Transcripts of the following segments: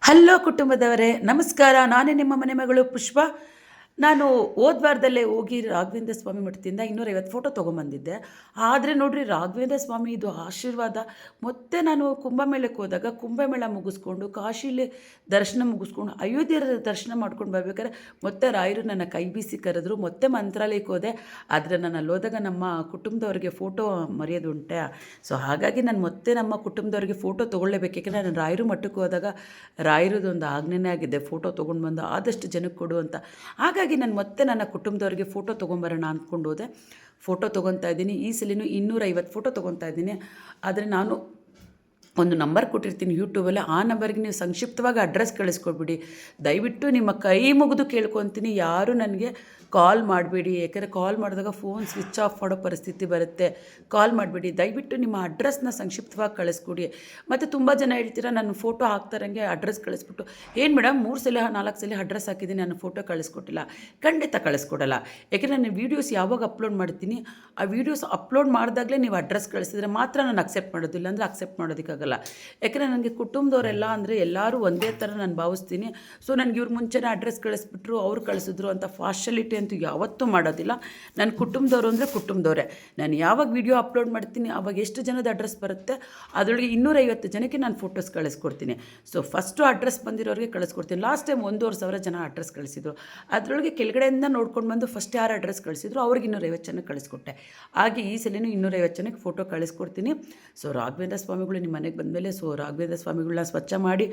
Hello ಕುಟುಂಬದವರೇ, ನಮಸ್ಕಾರ. ನಾನೇ ನಿಮ್ಮ ಮನೆ ಮಗಳು ಪುಷ್ಪ. ನಾನು ಹೋದ ವಾರದಲ್ಲೇ ಹೋಗಿ ರಾಘವೇಂದ್ರ ಸ್ವಾಮಿ ಮಠದಿಂದ 250 ಫೋಟೋ ತೊಗೊಂಬಂದಿದ್ದೆ. ಆದರೆ ನೋಡಿರಿ, ರಾಘವೇಂದ್ರ ಸ್ವಾಮಿ ಇದು ಆಶೀರ್ವಾದ. ಮತ್ತೆ ನಾನು ಕುಂಭಮೇಳಕ್ಕೆ ಹೋದಾಗ ಕುಂಭಮೇಳ ಮುಗಿಸ್ಕೊಂಡು ಕಾಶಿಲಿ ದರ್ಶನ ಮುಗಿಸ್ಕೊಂಡು ಅಯೋಧ್ಯೆ ದರ್ಶನ ಮಾಡ್ಕೊಂಡು ಬರ್ಬೇಕಾದ್ರೆ ಮತ್ತೆ ರಾಯರು ನನ್ನ ಕೈ ಬೀಸಿ ಕರೆದ್ರು. ಮತ್ತೆ ಮಂತ್ರಾಲಯಕ್ಕೆ ಹೋದೆ. ಆದರೆ ನಾನು ಅಲ್ಲಿ ಹೋದಾಗ ನಮ್ಮ ಕುಟುಂಬದವ್ರಿಗೆ ಫೋಟೋ ಮರೆಯೋದುಂಟೆ. ಸೊ ಹಾಗಾಗಿ ನಾನು ಮತ್ತೆ ನಮ್ಮ ಕುಟುಂಬದವ್ರಿಗೆ ಫೋಟೋ ತೊಗೊಳ್ಳೇಬೇಕು. ಯಾಕೆಂದರೆ ನಾನು ರಾಯರು ಮಠಕ್ಕೆ ಹೋದಾಗ ರಾಯರದೊಂದು ಆಜ್ಞೆನೇ ಆಗಿದೆ, ಫೋಟೋ ತೊಗೊಂಡು ಬಂದು ಆದಷ್ಟು ಜನಕ್ಕೆ ಕೊಡು ಅಂತ. ಹಾಗಾಗಿ ನಾನು ಮತ್ತೆ ನನ್ನ ಕುಟುಂಬದವ್ರಿಗೆ ಫೋಟೋ ತೊಗೊಂಬರೋಣ ಅಂದ್ಕೊಂಡು ಹೋದೆ. ಫೋಟೋ ತೊಗೊತಾ ಇದ್ದೀನಿ. ಈ ಸಲಿನೂ 250 ಫೋಟೋ ತೊಗೊತಾ ಇದ್ದೀನಿ. ಆದರೆ ನಾನು ಒಂದು ನಂಬರ್ ಕೊಟ್ಟಿರ್ತೀನಿ ಯೂಟ್ಯೂಬಲ್ಲಿ, ಆ ನಂಬರ್ಗೆ ನೀವು ಸಂಕ್ಷಿಪ್ತವಾಗಿ ಅಡ್ರೆಸ್ ಕಳಿಸ್ಕೊಡ್ಬಿಡಿ. ದಯವಿಟ್ಟು ನಿಮ್ಮ ಕೈ ಮುಗಿದು ಕೇಳ್ಕೊತೀನಿ, ಯಾರು ನನಗೆ ಕಾಲ್ ಮಾಡಬೇಡಿ. ಯಾಕೆಂದರೆ ಕಾಲ್ ಮಾಡಿದಾಗ ಫೋನ್ ಸ್ವಿಚ್ ಆಫ್ ಮಾಡೋ ಪರಿಸ್ಥಿತಿ ಬರುತ್ತೆ. ಕಾಲ್ ಮಾಡಬೇಡಿ. ದಯವಿಟ್ಟು ನಿಮ್ಮ ಅಡ್ರೆಸ್ನ ಸಂಕ್ಷಿಪ್ತವಾಗಿ ಕಳಿಸ್ಕೊಡಿ. ಮತ್ತು ತುಂಬ ಜನ ಹೇಳ್ತೀರಾ, ನಾನು ಫೋಟೋ ಹಾಕ್ತಾರಂಗೆ ಅಡ್ರೆಸ್ ಕಳಿಸ್ಬಿಟ್ಟು, ಏನು ಮೇಡಮ್ 3 ಸಲ 4 ಸಲ ಅಡ್ರೆಸ್ ಹಾಕಿದ್ದೀನಿ, ನಾನು ಫೋಟೋ ಕಳಿಸ್ಕೊಟ್ಟಿಲ್ಲ. ಖಂಡಿತ ಕಳಿಸ್ಕೊಡಲ್ಲ. ಯಾಕೆಂದರೆ ನಾನು ವೀಡಿಯೋಸ್ ಯಾವಾಗ ಅಪ್ಲೋಡ್ ಮಾಡ್ತೀನಿ, ಆ ವೀಡಿಯೋಸ್ ಅಪ್ಲೋಡ್ ಮಾಡಿದಾಗಲೇ ನೀವು ಅಡ್ರೆಸ್ ಕಳಿಸಿದ್ರೆ ಮಾತ್ರ ನಾನು ಅಕ್ಸೆಪ್ಟ್ ಮಾಡೋದಿಲ್ಲ, ಅಂದರೆ ಅಕ್ಸೆಪ್ಟ್ ಮಾಡೋದಕ್ಕಾಗಲ್ಲ. ಯಾಕೆಂದರೆ ನನಗೆ ಕುಟುಂಬದವರೆಲ್ಲ ಅಂದರೆ ಎಲ್ಲರೂ ಒಂದೇ ಥರ ನಾನು ಭಾವಿಸ್ತೀನಿ. ಸೊ ನನಗೆ ಇವ್ರು ಮುಂಚೆನೇ ಅಡ್ರೆಸ್ ಕಳಿಸ್ಬಿಟ್ರು, ಅವ್ರು ಕಳಿಸಿದ್ರು ಅಂತ ಪಾರ್ಶಾಲಿಟಿ ಅಂತೂ ಯಾವತ್ತೂ ಮಾಡೋದಿಲ್ಲ. ನನ್ನ ಕುಟುಂಬದವರು ಅಂದರೆ ಕುಟುಂಬದವರೇ. ನಾನು ಯಾವಾಗ ವೀಡಿಯೋ ಅಪ್ಲೋಡ್ ಮಾಡ್ತೀನಿ ಆವಾಗ ಎಷ್ಟು ಜನದ ಅಡ್ರೆಸ್ ಬರುತ್ತೆ ಅದರೊಳಗೆ 250 ಜನಕ್ಕೆ ನಾನು ಫೋಟೋಸ್ ಕಳಿಸ್ಕೊಡ್ತೀನಿ. ಸೊ ಫಸ್ಟು ಅಡ್ರೆಸ್ ಬಂದಿರೋರಿಗೆ ಕಳಿಸ್ಕೊಡ್ತೀನಿ. ಲಾಸ್ಟ್ ಟೈಮ್ 1,500 ಜನ ಅಡ್ರೆಸ್ ಕಳಿಸಿದ್ರು. ಅದರೊಳಗೆ ಕೆಳಗಡೆಯಿಂದ ನೋಡ್ಕೊಂಡು ಬಂದು ಫಸ್ಟ್ ಯಾರು ಅಡ್ರೆಸ್ ಕಳಿಸಿದ್ರು ಅವ್ರಿಗೆ 250 ಜನಕ್ಕೆ ಕಳಿಸ್ಕೊಟ್ಟೆ. ಹಾಗೆ ಈ ಸಲಿನೂ 250 ಜನಕ್ಕೆ ಫೋಟೋ ಕಳಿಸ್ಕೊಡ್ತೀನಿ. ಸೊ ರಾಘವೇಂದ್ರ ಸ್ವಾಮಿಗಳು ನಿಮ್ಮ ಮನೆಗೆ ಬಂದಮೇಲೆ, ಸೊ ರಾಘವೇಂದ್ರ ಸ್ವಾಮಿಗಳನ್ನ ಸ್ವಚ್ಛ ಮಾಡಿ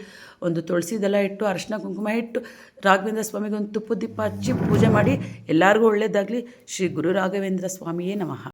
ಒಂದು ತುಳಸಿದೆಲ್ಲ ಇಟ್ಟು ಅರಿಶಿನ ಕುಂಕುಮ ಇಟ್ಟು ರಾಘವೇಂದ್ರ ಸ್ವಾಮಿಗೆ ಒಂದು ತುಪ್ಪದ ದೀಪ ಹಚ್ಚಿ ಪೂಜೆ ಮಾಡಿ ಎಲ್ಲರಿಗೂ ಒಳ್ಳೆಯದಾಗಲಿ. ಶ್ರೀ ಗುರು ರಾಘವೇಂದ್ರ ಸ್ವಾಮಿಯೇ ನಮಃ.